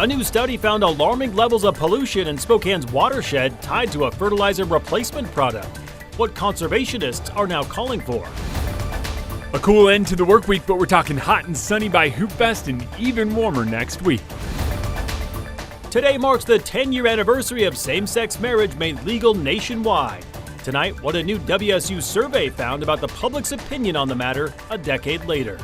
A new study found alarming levels of pollution in Spokane's watershed tied to a fertilizer replacement product. What conservationists are now calling for. A cool end to the work week, but we're talking hot and sunny by Hoop Fest and even warmer next week. Today marks the 10-year anniversary of same-sex marriage made legal nationwide. Tonight, what a new WSU survey found about the public's opinion on the matter a decade later.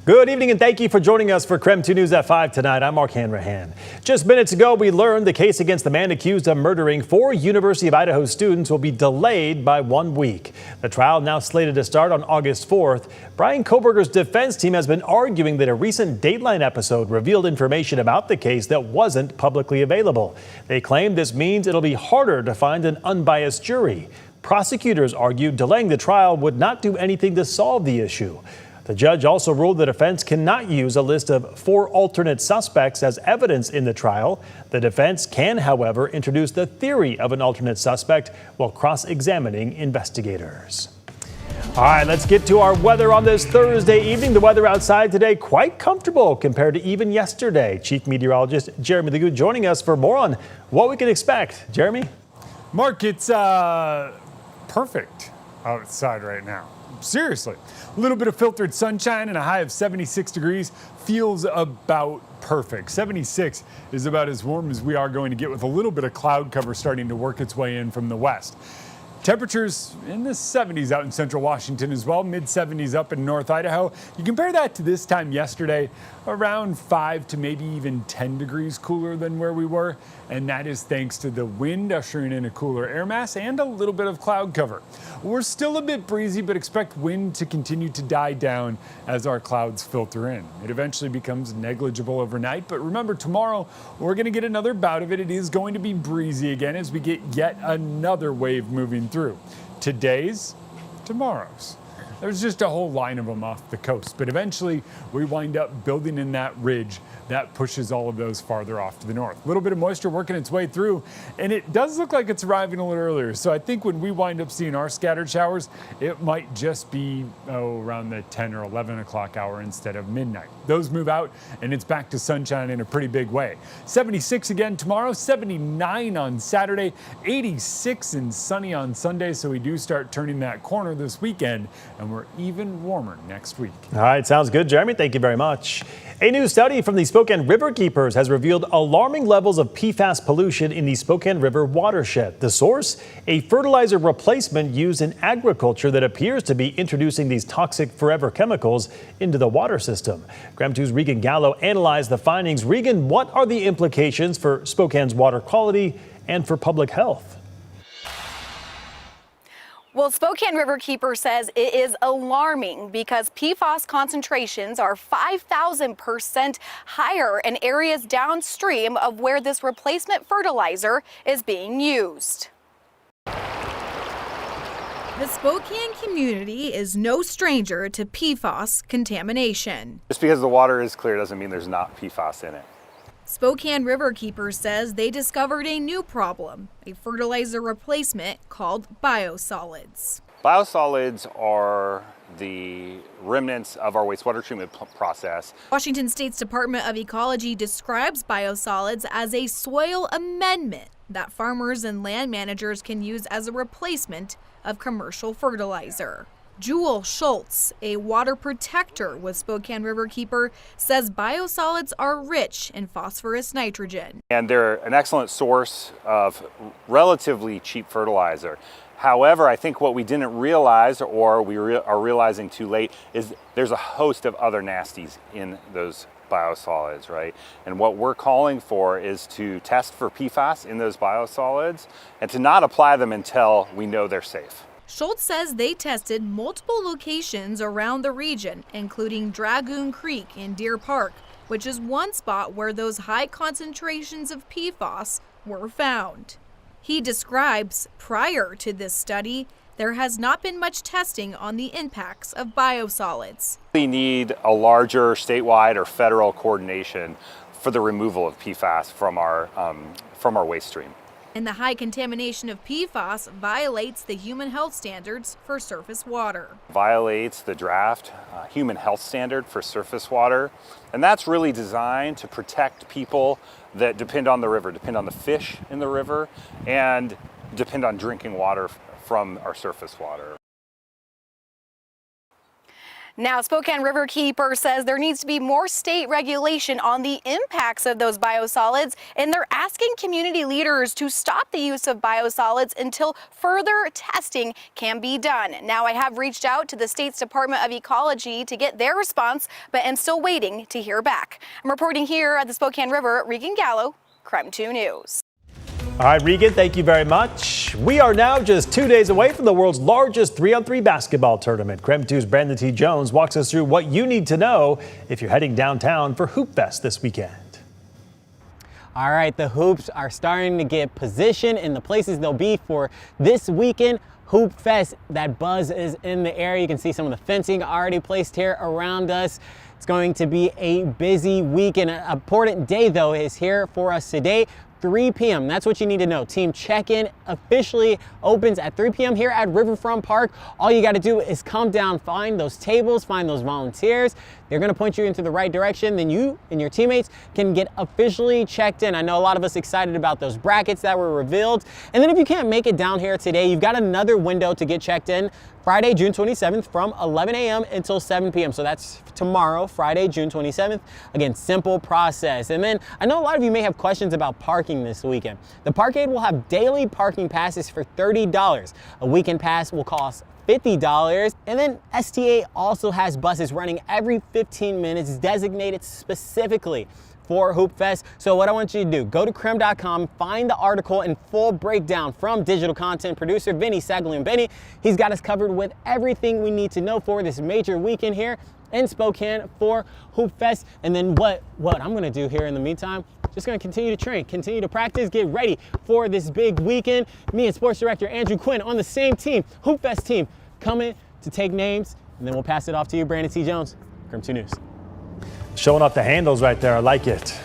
Good evening and thank you for joining us for KREM 2 News at 5 tonight. I'm Mark Hanrahan. Just minutes ago, we learned the case against the man accused of murdering 4 University of Idaho students will be delayed by 1 week. The trial now slated to start on August 4th. Bryan Kohberger's defense team has been arguing that a recent Dateline episode revealed information about the case that wasn't publicly available. They claim this means it'll be harder to find an unbiased jury. Prosecutors argued delaying the trial would not do anything to solve the issue. The judge also ruled the defense cannot use a list of 4 alternate suspects as evidence in the trial. The defense can, however, introduce the theory of an alternate suspect while cross-examining investigators. All right, let's get to our weather on this Thursday evening. The weather outside today quite comfortable compared to even yesterday. Chief Meteorologist Jeremy Legout joining us for more on what we can expect. Jeremy? Mark, it's perfect outside right now. Seriously, a little bit of filtered sunshine and a high of 76 degrees feels about perfect. 76 is about as warm as we are going to get with a little bit of cloud cover starting to work its way in from the west. Temperatures in the 70s out in central Washington as well, mid 70s up in North Idaho. You compare that to this time yesterday, around 5 to maybe even 10 degrees cooler than where we were. And that is thanks to the wind ushering in a cooler air mass and a little bit of cloud cover. We're still a bit breezy, but expect wind to continue to die down as our clouds filter in. It eventually becomes negligible overnight, but remember tomorrow we're going to get another bout of it. It is going to be breezy again as we get yet another wave moving through. Today's, tomorrow's. There's just a whole line of them off the coast, but eventually we wind up building in that ridge that pushes all of those farther off to the north. A little bit of moisture working its way through, and it does look like it's arriving a little earlier. So I think when we wind up seeing our scattered showers, it might just be around the 10 or 11 o'clock hour instead of midnight. Those move out, and it's back to sunshine in a pretty big way. 76 again tomorrow, 79 on Saturday, 86 and sunny on Sunday. So we do start turning that corner this weekend, and we're even warmer next week. All right, sounds good, Jeremy. Thank you very much. A new study from the Spokane River Keepers has revealed alarming levels of PFAS pollution in the Spokane River watershed. The source? A fertilizer replacement used in agriculture that appears to be introducing these toxic forever chemicals into the water system. KREM 2's Regan Gallo analyzed the findings. Regan, what are the implications for Spokane's water quality and for public health? Well, Spokane River Keeper says it is alarming because PFAS concentrations are 5,000% higher in areas downstream of where this replacement fertilizer is being used. The Spokane community is no stranger to PFAS contamination. Just because the water is clear doesn't mean there's not PFAS in it. Spokane River Keeper says they discovered a new problem, a fertilizer replacement called biosolids. Biosolids are the remnants of our wastewater treatment process. Washington State's Department of Ecology describes biosolids as a soil amendment that farmers and land managers can use as a replacement of commercial fertilizer. Jewel Schultz, a water protector with Spokane River Keeper, says biosolids are rich in phosphorus nitrogen. And they're an excellent source of relatively cheap fertilizer. However, I think what we didn't realize, or we are realizing too late, is there's a host of other nasties in those biosolids, right? And what we're calling for is to test for PFAS in those biosolids and to not apply them until we know they're safe. Schultz says they tested multiple locations around the region, including Dragoon Creek in Deer Park, which is one spot where those high concentrations of PFAS were found. He describes, prior to this study, there has not been much testing on the impacts of biosolids. We need a larger statewide or federal coordination for the removal of PFAS from our waste stream. And the high contamination of PFAS violates the human health standards for surface water. Violates the draft human health standard for surface water. And that's really designed to protect people that depend on the river, depend on the fish in the river, and depend on drinking water from our surface water. Now, Spokane River Keeper says there needs to be more state regulation on the impacts of those biosolids, and they're asking community leaders to stop the use of biosolids until further testing can be done. Now, I have reached out to the state's Department of Ecology to get their response, but am still waiting to hear back. I'm reporting here at the Spokane River, Regan Gallo, KREM 2 News. All right, Regan, thank you very much. We are now just 2 days away from the world's largest 3-on-3 basketball tournament. KREM 2's Brandon T. Jones walks us through what you need to know if you're heading downtown for Hoop Fest this weekend. All right, the hoops are starting to get positioned in the places they'll be for this weekend. Hoop Fest, that buzz is in the air. You can see some of the fencing already placed here around us. It's going to be a busy weekend. An important day, though, is here for us today. 3 p.m. That's what you need to know. Team check-in officially opens at 3 p.m. here at Riverfront Park. All you got to do is come down, find those tables, find those volunteers. They're going to point you into the right direction. Then you and your teammates can get officially checked in. I know a lot of us excited about those brackets that were revealed. And then if you can't make it down here today, you've got another window to get checked in. Friday, June 27th from 11 a.m. until 7 p.m. So that's tomorrow, Friday, June 27th. Again, simple process. And then I know a lot of you may have questions about parking this weekend. The Parkade will have daily parking passes for $30. A weekend pass will cost $50. And then STA also has buses running every 15 minutes designated specifically for Hoop Fest. So what I want you to do, go to KREM.com, find the article and full breakdown from digital content producer Vinny Saglian-Benny. He's got us covered with everything we need to know for this major weekend here in Spokane for Hoop Fest. And then what I'm gonna do here in the meantime, just gonna continue to train, continue to practice, get ready for this big weekend. Me and sports director Andrew Quinn on the same team, Hoop Fest team, coming to take names, and then we'll pass it off to you, Brandon T. Jones, KREM 2 News. Showing off the handles right there. I like it.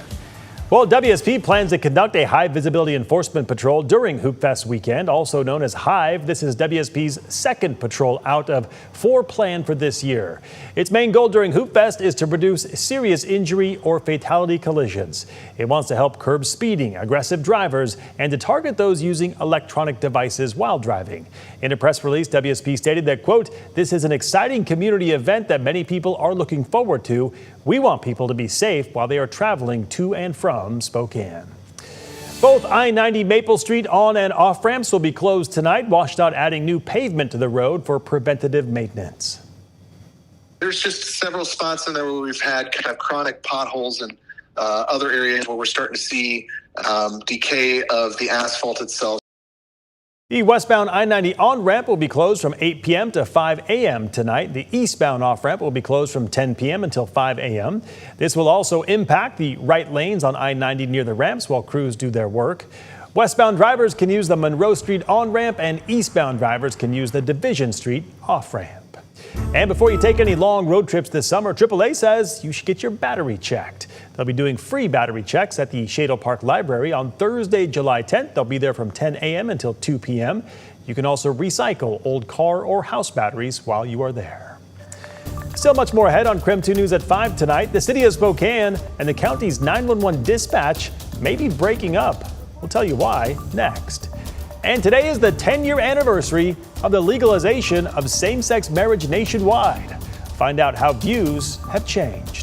Well, WSP plans to conduct a high visibility enforcement patrol during Hoop Fest weekend, also known as Hive. This is WSP's second patrol out of 4 planned for this year. Its main goal during Hoop Fest is to reduce serious injury or fatality collisions. It wants to help curb speeding, aggressive drivers, and to target those using electronic devices while driving. In a press release, WSP stated that, quote, "This is an exciting community event that many people are looking forward to. We want people to be safe while they are traveling to and from Spokane." Both I-90 Maple Street on and off ramps will be closed tonight. WashDOT adding new pavement to the road for preventative maintenance. There's just several spots in there where we've had kind of chronic potholes and other areas where we're starting to see decay of the asphalt itself. The westbound I-90 on-ramp will be closed from 8 p.m. to 5 a.m. tonight. The eastbound off-ramp will be closed from 10 p.m. until 5 a.m. This will also impact the right lanes on I-90 near the ramps while crews do their work. Westbound drivers can use the Monroe Street on-ramp, and eastbound drivers can use the Division Street off-ramp. And before you take any long road trips this summer, AAA says you should get your battery checked. They'll be doing free battery checks at the Shadle Park Library on Thursday, July 10th. They'll be there from 10 a.m. until 2 p.m. You can also recycle old car or house batteries while you are there. Still much more ahead on KREM 2 News at 5 tonight. The city of Spokane and the county's 911 dispatch may be breaking up. We'll tell you why next. And today is the 10-year anniversary of the legalization of same-sex marriage nationwide. Find out how views have changed.